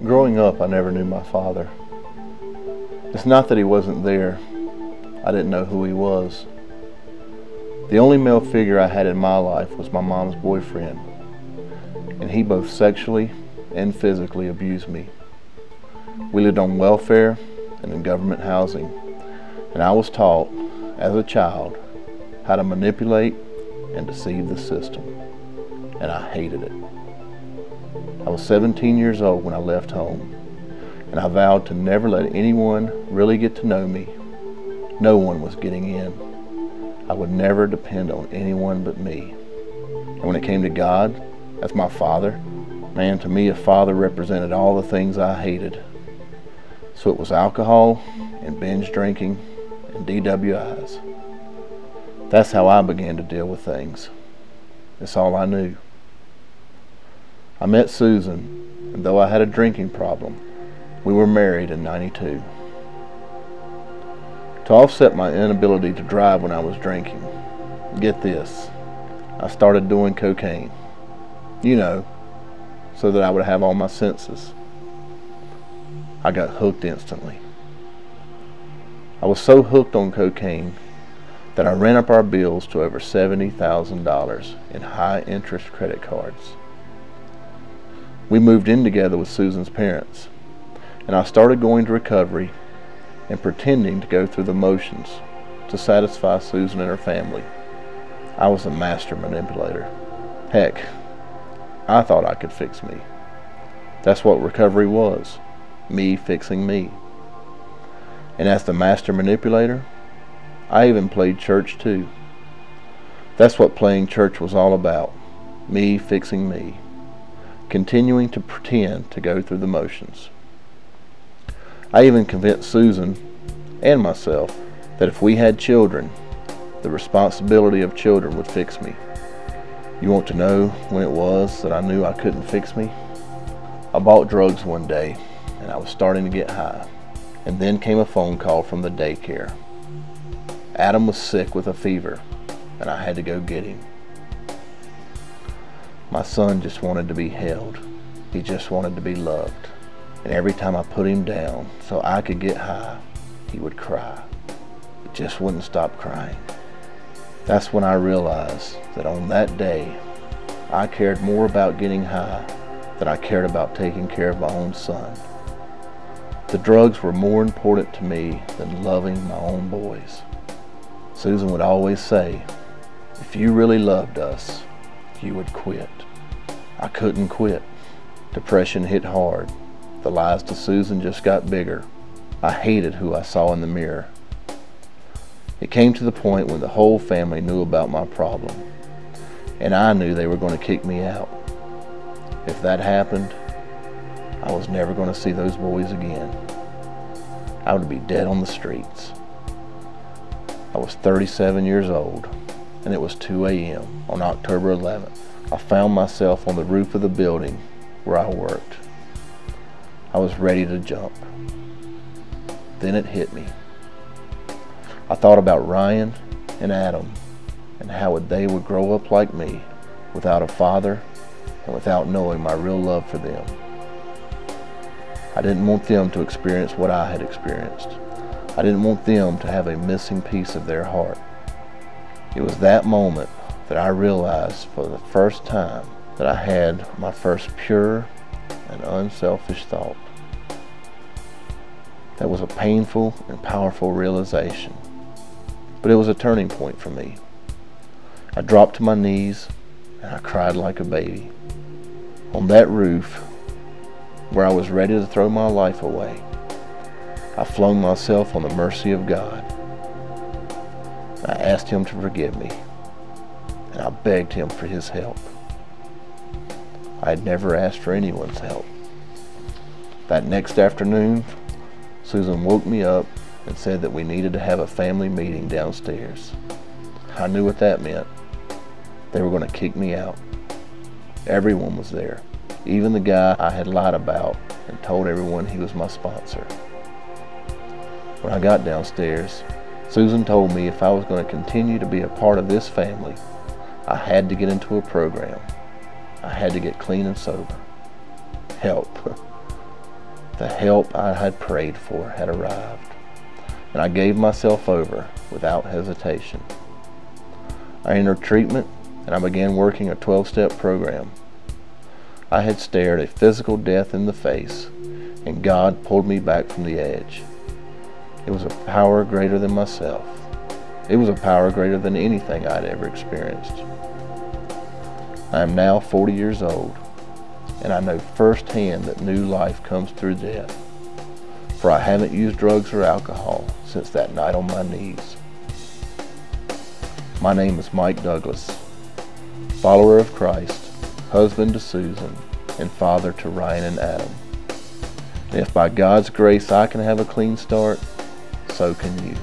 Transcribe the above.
Growing up, I never knew my father. It's not that he wasn't there. I didn't know who he was. The only male figure I had in my life was my mom's boyfriend, and he both sexually and physically abused me. We lived on welfare and in government housing, and I was taught, as a child, how to manipulate and deceive the system, and I hated it. I was 17 years old when I left home, and I vowed to never let anyone really get to know me. No one was getting in. I would never depend on anyone but me. And when it came to God, as my father, man, to me a father represented all the things I hated. So it was alcohol and binge drinking and DWIs. That's how I began to deal with things. It's all I knew. I met Susan, and though I had a drinking problem, we were married in '92. To offset my inability to drive when I was drinking, get this, I started doing cocaine. You know, so that I would have all my senses. I got hooked instantly. I was so hooked on cocaine that I ran up our bills to over $70,000 in high-interest credit cards. We moved in together with Susan's parents, and I started going to recovery and pretending to go through the motions to satisfy Susan and her family. I was a master manipulator. Heck, I thought I could fix me. That's what recovery was, me fixing me. And as the master manipulator, I even played church too. That's what playing church was all about, me fixing me, continuing to pretend to go through the motions. I even convinced Susan and myself that if we had children, the responsibility of children would fix me. You want to know when it was that I knew I couldn't fix me? I bought drugs one day, and I was starting to get high, and then came a phone call from the daycare. Adam was sick with a fever, and I had to go get him. My son just wanted to be held. He just wanted to be loved. And every time I put him down so I could get high, he would cry. He just wouldn't stop crying. That's when I realized that on that day, I cared more about getting high than I cared about taking care of my own son. The drugs were more important to me than loving my own boys. Susan would always say, if you really loved us, you would quit. I couldn't quit. Depression hit hard. The lies to Susan just got bigger. I hated who I saw in the mirror. It came to the point when the whole family knew about my problem, and I knew they were going to kick me out. If that happened, I was never going to see those boys again. I would be dead on the streets. I was 37 years old, and it was 2 a.m. on October 11th. I found myself on the roof of the building where I worked. I was ready to jump. Then it hit me. I thought about Ryan and Adam and how they would grow up like me, without a father and without knowing my real love for them. I didn't want them to experience what I had experienced. I didn't want them to have a missing piece of their heart. It was that moment that I realized for the first time that I had my first pure and unselfish thought. That was a painful and powerful realization, but it was a turning point for me. I dropped to my knees and I cried like a baby. On that roof, where I was ready to throw my life away, I flung myself on the mercy of God. I asked Him to forgive me, and I begged Him for His help. I had never asked for anyone's help. That next afternoon, Susan woke me up and said that we needed to have a family meeting downstairs. I knew what that meant. They were going to kick me out. Everyone was there, even the guy I had lied about and told everyone he was my sponsor. When I got downstairs, Susan told me if I was going to continue to be a part of this family, I had to get into a program. I had to get clean and sober. Help. The help I had prayed for had arrived, and I gave myself over without hesitation. I entered treatment, and I began working a 12-step program. I had stared a physical death in the face, and God pulled me back from the edge. It was a power greater than myself. It was a power greater than anything I'd ever experienced. I am now 40 years old, and I know firsthand that new life comes through death, for I haven't used drugs or alcohol since that night on my knees. My name is Mike Douglas, follower of Christ, husband to Susan, and father to Ryan and Adam. And if by God's grace I can have a clean start, so can you.